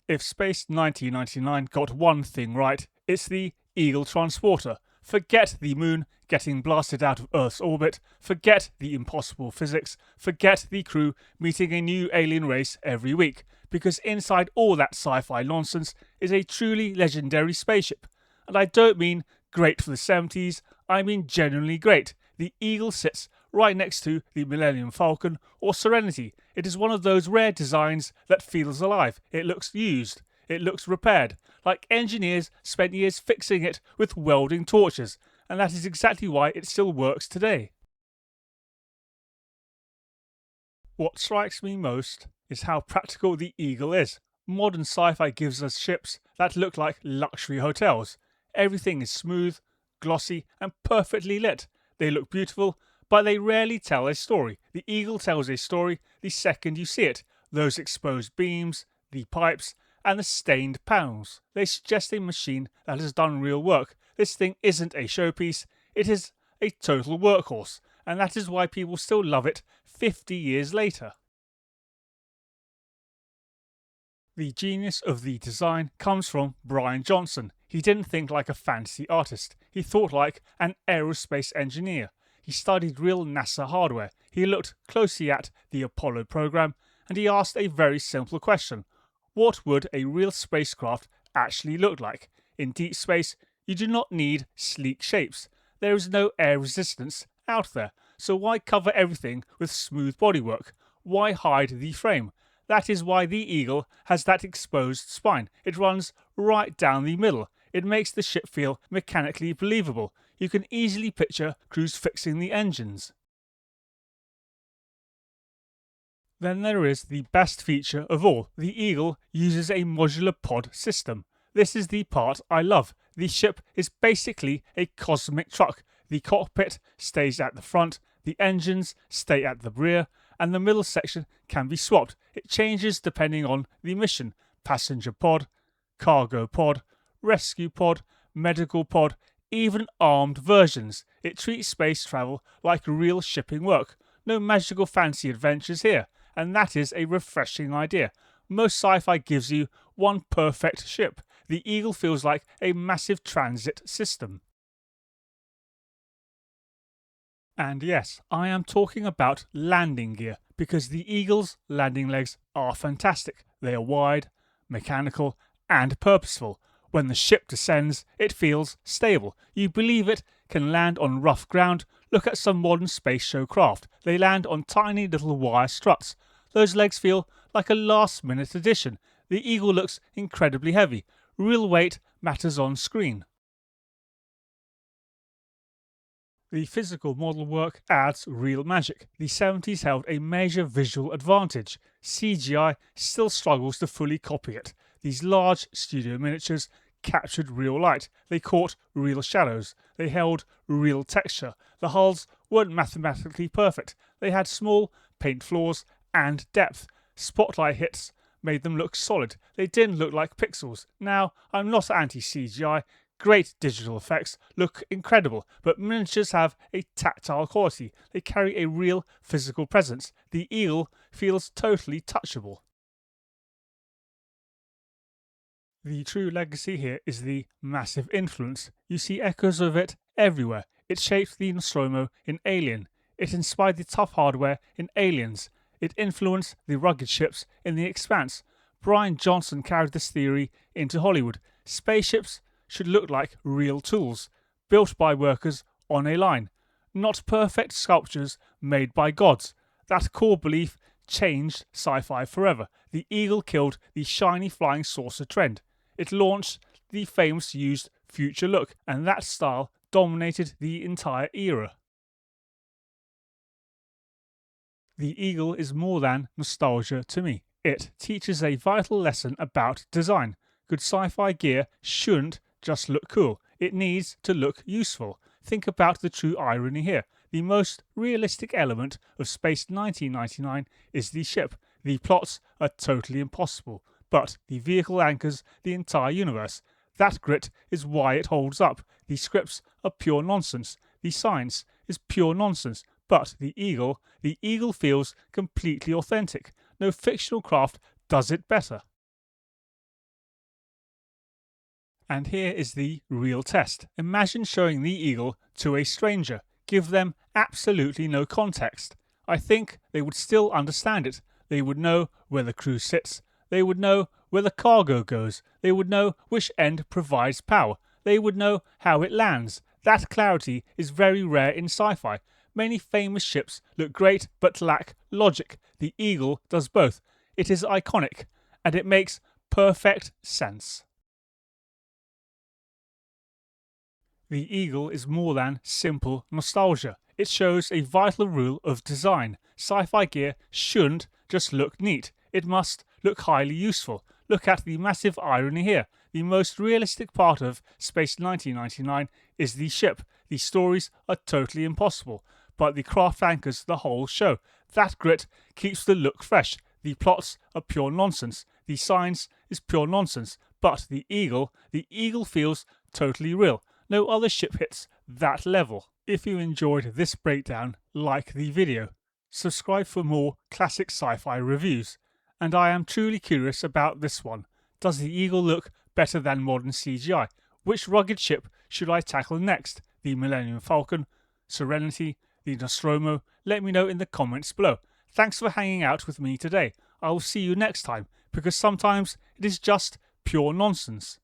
If Space 1999 got one thing right, it's the Eagle Transporter. Forget the moon getting blasted out of Earth's orbit, forget the impossible physics, forget the crew meeting a new alien race every week, because inside all that sci-fi nonsense is a truly legendary spaceship. And I don't mean great for the 70s, I mean genuinely great. The Eagle sits right next to the Millennium Falcon or Serenity. It is one of those rare designs that feels alive. It looks used. It looks repaired. Like engineers spent years fixing it with welding torches. And that is exactly why it still works today. What strikes me most is how practical the Eagle is. Modern sci-fi gives us ships that look like luxury hotels. Everything is smooth, glossy, and perfectly lit. They look beautiful, but they rarely tell a story. The Eagle tells a story the second you see it. Those exposed beams, the pipes, and the stained panels. They suggest a machine that has done real work. This thing isn't a showpiece, it is a total workhorse, and that is why people still love it 50 years later. The genius of the design comes from Brian Johnson. He didn't think like a fantasy artist, he thought like an aerospace engineer. He studied real NASA hardware, he looked closely at the Apollo program, and he asked a very simple question. What would a real spacecraft actually look like? In deep space, you do not need sleek shapes. There is no air resistance out there, so why cover everything with smooth bodywork? Why hide the frame? That is why the Eagle has that exposed spine. It runs right down the middle. It makes the ship feel mechanically believable. You can easily picture crews fixing the engines. Then there is the best feature of all. The Eagle uses a modular pod system. This is the part I love. The ship is basically a cosmic truck. The cockpit stays at the front, the engines stay at the rear, and the middle section can be swapped. It changes depending on the mission. Passenger pod, cargo pod, rescue pod, medical pod, even armed versions. It treats space travel like real shipping work. No magical fancy adventures here, and that is a refreshing idea. Most sci-fi gives you one perfect ship. The Eagle feels like a massive transit system. And yes, I am talking about landing gear, because the Eagle's landing legs are fantastic. They are wide, mechanical, and purposeful. When the ship descends, it feels stable. You believe it can land on rough ground. Look at some modern space show craft. They land on tiny little wire struts. Those legs feel like a last-minute addition. The Eagle looks incredibly heavy. Real weight matters on screen. The physical model work adds real magic. The 70s held a major visual advantage. CGI still struggles to fully copy it. These large studio miniatures captured real light. They caught real shadows. They held real texture. The hulls weren't mathematically perfect. They had small paint flaws and depth. Spotlight hits made them look solid. They didn't look like pixels. Now, I'm not anti-CGI. Great digital effects look incredible, but miniatures have a tactile quality. They carry a real physical presence. The Eagle feels totally touchable. The true legacy here is the massive influence. You see echoes of it everywhere. It shaped the Nostromo in Alien. It inspired the tough hardware in Aliens. It influenced the rugged ships in The Expanse. Brian Johnson carried this theory into Hollywood. Spaceships should look like real tools, built by workers on a line, not perfect sculptures made by gods. That core belief changed sci-fi forever. The Eagle killed the shiny flying saucer trend. It launched the famous used future look, and that style dominated the entire era. The Eagle is more than nostalgia to me. It teaches a vital lesson about design. Good sci-fi gear shouldn't just look cool. It needs to look useful. Think about the true irony here. The most realistic element of Space 1999 is the ship. The plots are totally impossible, but the vehicle anchors the entire universe. That grit is why it holds up. The scripts are pure nonsense. The science is pure nonsense. But the Eagle feels completely authentic. No fictional craft does it better. And here is the real test. Imagine showing the eagle to a stranger. Give them absolutely no context. I think they would still understand it. They would know where the crew sits. They would know where the cargo goes. They would know which end provides power. They would know how it lands. That clarity is very rare in sci-fi. Many famous ships look great but lack logic. The eagle does both. It is iconic, and it makes perfect sense. The eagle is more than simple nostalgia. It shows a vital rule of design. Sci-fi gear shouldn't just look neat. It must look highly useful. Look at the massive irony here. The most realistic part of Space 1999 is the ship. The stories are totally impossible, but the craft anchors the whole show. That grit keeps the look fresh. The plots are pure nonsense. The science is pure nonsense. But the eagle feels totally real. No other ship hits that level. If you enjoyed this breakdown, like the video. Subscribe for more classic sci-fi reviews. And I am truly curious about this one. Does the eagle look better than modern CGI? Which rugged ship should I tackle next? The Millennium Falcon, Serenity, the Nostromo? Let me know in the comments below. Thanks for hanging out with me today. I will see you next time, because sometimes it is just pure nonsense.